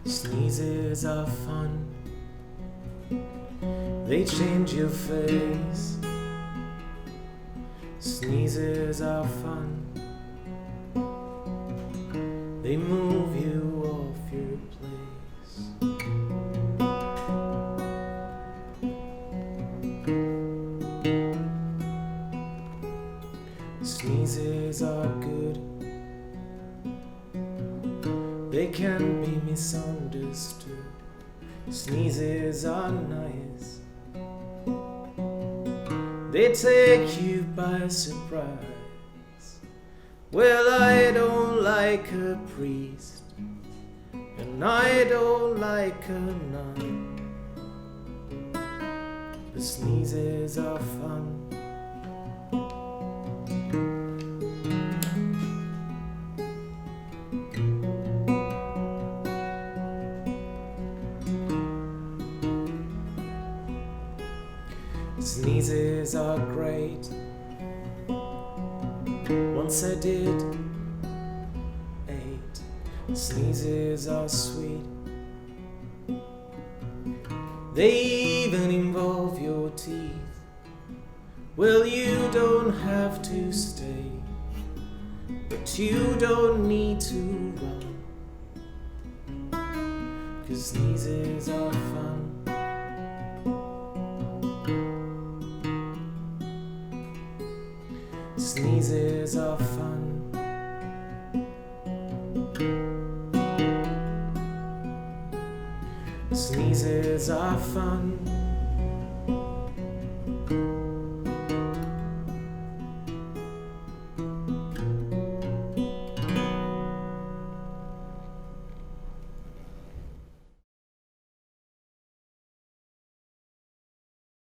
Sneezes are fun, they change your face. Sneezes are fun, they move you off your place. Sneezes are good, they can be misunderstood. Sneezes are nice, they take you by surprise. Well, I don't like a priest, and I don't like a nun, but sneezes are fun. Sneezes are great, once I did 8. Sneezes are sweet, they even involve your teeth. Well, you don't have to stay, but you don't need to run, 'cause sneezes are fun. Sneezes are fun. Sneezes are fun.